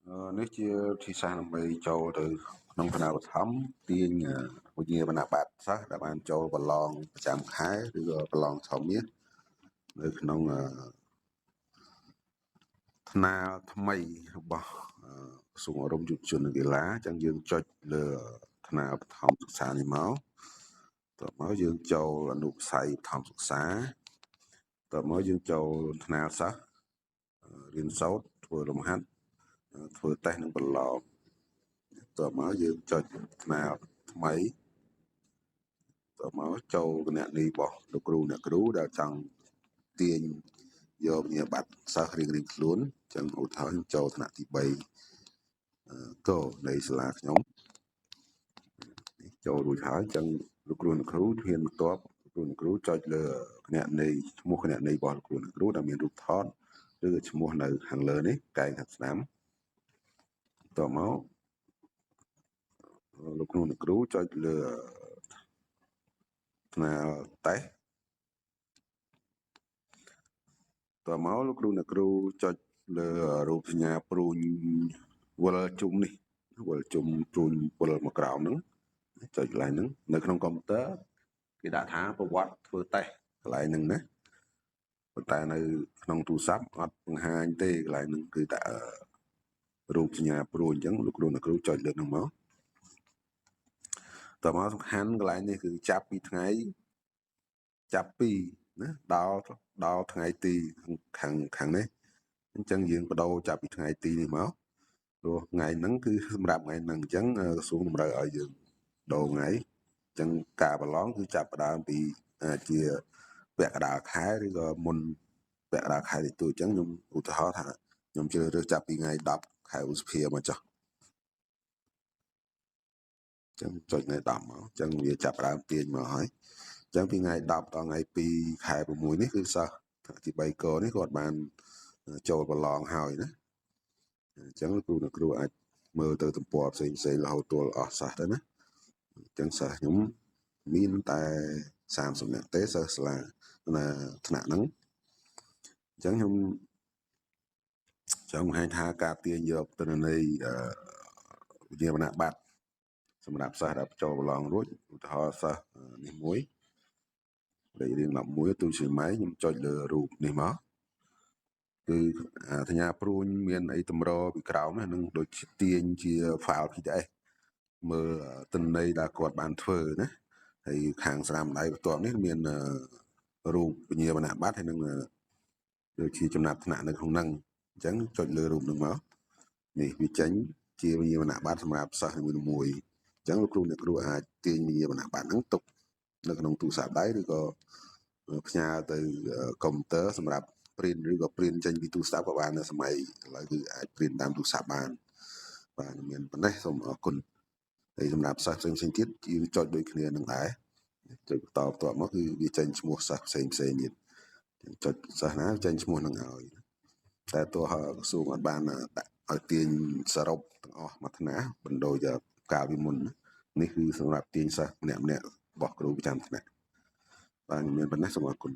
នេះជាវិធីសាស្ត្រដើម្បីចូលទៅក្នុងគណៈបឋមទាញវិញ្ញាបនបត្រសិស្សដែលបានចូលប្រឡងប្រចាំខែឬក៏ប្រឡងធម្មនៅក្នុងថ្នាលថ្មីរបស់ក្រសួងអប់រំយុវជននិងកីឡាអញ្ចឹងយើងចុចលើថ្នាលបឋមសិក្សានេះមកតទៅមកយើងចូលអនុវិស័យបឋមសិក្សាតទៅមកយើងចូលថ្នាលសិស្សរៀនសូត្រធ្វើលំហាត់ធ្វើតេស្តនិងប្រឡងតទៅមកយើងចុចថ្នាលថ្មីតទៅមកចូលគណនីរបស់លោកគ្រូអ្នកគ្រូដែលចង់ទាញយកវិញ្ញាបត្រសិស្សរៀងៗខ្លួនអញ្ចឹងឧទាហរណ៍ចូលថ្នាក់ទី3កនៃសាលាខ្ញុំចូលរួចហើយអញ្ចឹងលោកគ្រូអ្នកគ្រូហ៊ានបន្ទាប់លោកគ្រូអ្នកគ្រូចុចលើគណនីឈ្មោះគណនីរបស់លោកគ្រូអ្នកគ្រូដែលមានរូបថតឬឈ្មោះនៅខាងលើនេះកែងខាងស្ដាំតទៅមកលោកគ្រូអ្នកគ្រូចុចលើថ្នាលតេស្តតទៅមកលោកគ្រូអ្នកគ្រូចុចលើរូបសញ្ញាព្រួញវិលជុំនេះវិលជុំព្រួញវិលមកក្រោមហ្នឹងចុចកន្លែងហ្នឹងនៅក្នុងកុំព្យូទ័រគេដាក់ថាប្រវត្តិធ្វើតេស្តកន្លែងហ្នឹងណាប៉ុន្តែនៅក្នុងទូរស័ព្ទអត់បង្ហាញទេកន្លែងហ្នឹងគឺដាក់រូបសញ្ញាព្រួញអញ្ចឹងលោកគ្រូអ្នកគ្រូចុចលើហ្នឹងមកតើមកសំខាន់កន្លែងនេះគឺចាប់ពីណាដល់ថ្ងៃទីខាងនេះអញ្ចឹងយើងបដូរចាប់ពីថ្ងៃទីនេះមកព្រោះថ្ងៃហ្នឹងគឺសម្រាប់ថ្ងៃហ្នឹងអញ្ចឹងក្រសួងតម្រូវឲ្យយើងដូរថ្ងៃអញ្ចឹងការប្រឡងគឺចាប់ផ្ដើមពីជាពាក់កណ្ដាលខែឬក៏មុនពាក់កណ្ដាលខែតិចតួចអញ្ចឹងខ្ញុំឧទាហរណ៍ថាខ្ញុំជ្រើសរើសចាប់ពីថ្ងៃ10ខែឧសភាមកចុះអញ្ចឹងចុចថ្ងៃ10មកអញ្ចឹងវាចាប់ផ្ដើមទាញមកហើយអញ្ចឹងពីថ្ងៃ10ដល់ថ្ងៃ2ខែ6នេះគឺសិស្សទី3កនេះគាត់បានចូលប្រឡងហើយណាអញ្ចឹងគ្រូអ្នកគ្រូអាចមើលទៅទំព័រផ្សេងរហូតទល់អស់សិស្សទៅណាអញ្ចឹងសិស្សខ្ញុំមានតែ30នាក់ទេសិស្សសាលាណាថ្នាក់ហ្នឹងអញ្ចឹងខ្ញុំចង់បង្ហាញថាការទាញយកទិន្នន័យវិញ្ញាបនបត្រសម្រាប់សិស្សដែលចូលប្រឡងរួចឧទាហរណ៍សិស្សនេះមួយលេខរៀង11ទូជាម៉ៃខ្ញុំចុចលើរូបនេះមកគឺសញ្ញាព្រួញមានអីតម្រពីក្រោមហ្នឹងនឹងដូចទាញជា file PDF មើលទិន្នន័យដែលគាត់បានធ្វើណាហើយខាងស្នាមដៃបន្ទាប់នេះមានរូបវិញ្ញាបនបត្រហើយនឹងដូចជាចំណាត់ថ្នាក់នៅក្នុងហ្នឹងអញ្ចឹងចុចលើរូបហ្នឹងមកនេះវាចេញជាវិញ្ញាបនបត្រសម្រាប់សិស្សមួយអញ្ចឹងលោកគ្រូអ្នកគ្រូអាចទាញវិញ្ញាបនបត្រហ្នឹងទុកនៅក្នុងទូរស័ព្ទដៃឬក៏ផ្ញើទៅកុំព្យូទ័រសម្រាប់ print ឬក៏ print ចេញពីទូរស័ព្ទក៏បានសម័យឥឡូវគឺអាច print តាមទូរស័ព្ទបានបាទមានប៉ុណ្ណេះសូមអរគុណហើយសម្រាប់សិស្សផ្សេងទៀតយើងចុចដូចគ្នានឹងដែរចុចបន្តបន្ទាប់មកគឺវាចេញឈ្មោះសិស្សផ្សេងទៀតចុចសិស្សណាចេញឈ្មោះនឹងឲ្យតែទោះក្រសួងអត់បានដាក់ឲ្យទាញសរុបទាំងអស់មួយថ្នាក់បណ្ដោយจากកាលពីមុននេះគឺសម្រាប់ទាញសិស្សម្នាក់ៗរបស់គ្រូប្រចាំថ្នាក់បាទមានប៉ុណ្ណេះសូមអរគុណ